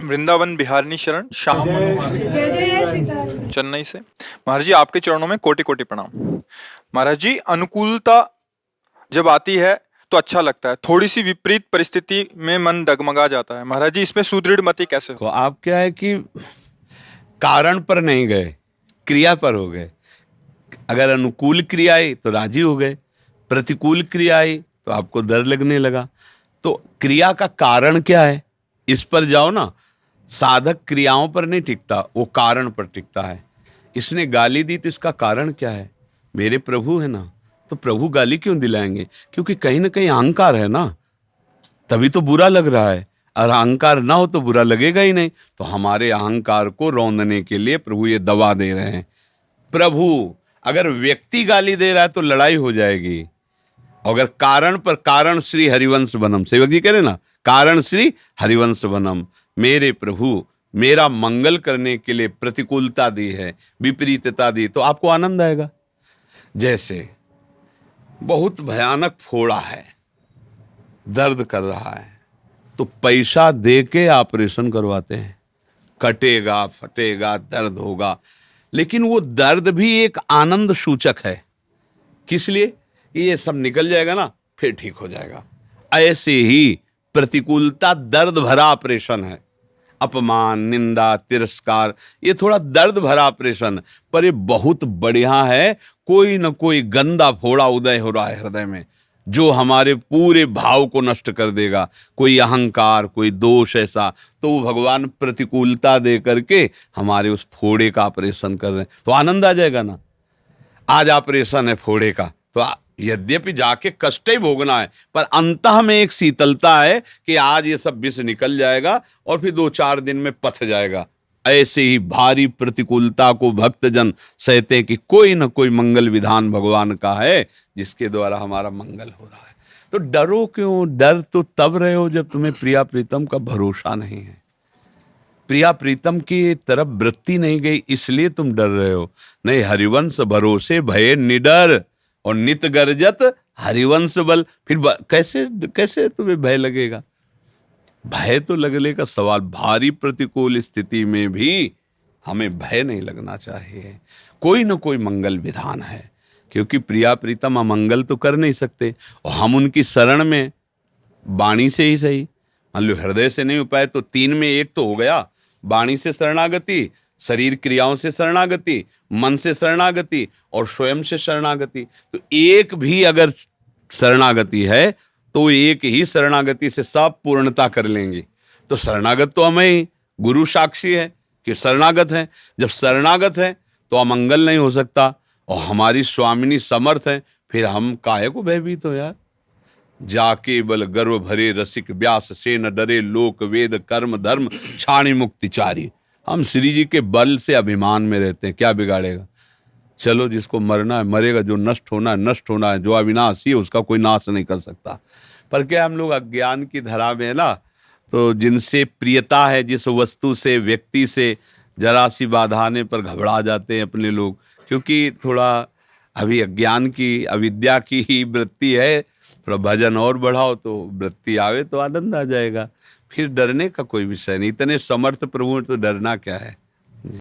वृंदावन बिहारिनी शरण श्याम जय जय श्री कृष्ण। चेन्नई से। महाराज जी आपके चरणों में कोटि कोटि प्रणाम। महाराज जी अनुकूलता जब आती है तो अच्छा लगता है, थोड़ी सी विपरीत परिस्थिति में मन डगमगा जाता है। महाराज जी इसमें सुदृढ़ मति कैसे तो हो? आप क्या है कि कारण पर नहीं गए, क्रिया पर हो गए। अगर अनुकूल क्रिया आई तो राजी हो गए, प्रतिकूल क्रिया आई तो आपको डर लगने लगा। तो क्रिया का कारण क्या है, इस पर जाओ ना। साधक क्रियाओं पर नहीं टिकता, वो कारण पर टिकता है। इसने गाली दी तो इसका कारण क्या है? मेरे प्रभु है ना, तो प्रभु गाली क्यों दिलाएंगे? क्योंकि कहीं ना कहीं अहंकार है ना, तभी तो बुरा लग रहा है। और अहंकार ना हो तो बुरा लगेगा ही नहीं। तो हमारे अहंकार को रौंदने के लिए प्रभु ये दवा दे रहे हैं। प्रभु अगर व्यक्ति गाली दे रहा है तो लड़ाई हो जाएगी। अगर कारण पर, कारण श्री हरिवंश बनम, सेवक जी कह रहे ना, कारण श्री हरिवंश बनम, मेरे प्रभु मेरा मंगल करने के लिए प्रतिकूलता दी है, विपरीतता दी, तो आपको आनंद आएगा। जैसे बहुत भयानक फोड़ा है, दर्द कर रहा है, तो पैसा दे के ऑपरेशन करवाते हैं। कटेगा, फटेगा, दर्द होगा, लेकिन वो दर्द भी एक आनंद सूचक है। किस लिए? ये सब निकल जाएगा ना, फिर ठीक हो जाएगा। ऐसे ही प्रतिकूलता दर्द भरा ऑपरेशन है। अपमान, निंदा, तिरस्कार, ये थोड़ा दर्द भरा ऑपरेशन, पर ये बहुत बढ़िया है। कोई न कोई गंदा फोड़ा उदय हो रहा है हृदय में, जो हमारे पूरे भाव को नष्ट कर देगा। कोई अहंकार, कोई दोष ऐसा, तो वो भगवान प्रतिकूलता दे करके हमारे उस फोड़े का ऑपरेशन कर रहे हैं, तो आनंद आ जाएगा ना। आज ऑपरेशन है फोड़े का, तो यद्यपि जाके कष्ट ही भोगना है, पर अंतः में एक शीतलता है कि आज ये सब विष निकल जाएगा और फिर 2-4 दिन में पथ जाएगा। ऐसे ही भारी प्रतिकूलता को भक्तजन सहते हैं कि कोई न कोई मंगल विधान भगवान का है जिसके द्वारा हमारा मंगल हो रहा है। तो डरो क्यों? डर तो तब रहे हो जब तुम्हें प्रिया प्रीतम का भरोसा नहीं है, प्रिया प्रीतम की तरफ वृत्ति नहीं गई, इसलिए तुम डर रहे हो। नहीं, हरिवंश भरोसे भये निडर और नित गर्जत हरिवंश बल। फिर कैसे कैसे तुम्हें भय लगेगा? भय तो लगने का सवाल। भारी प्रतिकूल स्थिति में भी हमें भय नहीं लगना चाहिए। कोई ना कोई मंगल विधान है, क्योंकि प्रिया प्रीतम अमंगल तो कर नहीं सकते, और हम उनकी शरण में वाणी से ही सही। मान लो हृदय से नहीं हो पाए तो 3 में 1 तो हो गया। वाणी से शरणागति, शरीर क्रियाओं से शरणागति, मन से शरणागति और स्वयं से शरणागति। तो एक भी अगर शरणागति है तो एक ही शरणागति से सब पूर्णता कर लेंगे। तो शरणागत तो हमें ही, गुरु साक्षी है कि शरणागत है। जब शरणागत है तो अमंगल नहीं हो सकता, और हमारी स्वामिनी समर्थ है, फिर हम काहे को भयभीत हो यार। जाके बल गर्व भरे रसिक व्यास से न डरे, लोक वेद कर्म धर्म छाणी मुक्तिचारी। हम श्री जी के बल से अभिमान में रहते हैं, क्या बिगाड़ेगा? चलो, जिसको मरना है मरेगा, जो नष्ट होना है नष्ट होना है, जो अविनाशी है उसका कोई नाश नहीं कर सकता। पर क्या हम लोग अज्ञान की धरा में है ना, तो जिनसे प्रियता है, जिस वस्तु से, व्यक्ति से जरा सी बाधा आने पर घबरा जाते हैं अपने लोग, क्योंकि थोड़ा अभी अज्ञान की, अविद्या की ही वृत्ति है। थोड़ा भजन और बढ़ाओ तो वृत्ति आवे तो आनंद आ जाएगा। फिर डरने का कोई विषय नहीं। इतने समर्थ प्रभु तो डरना क्या है।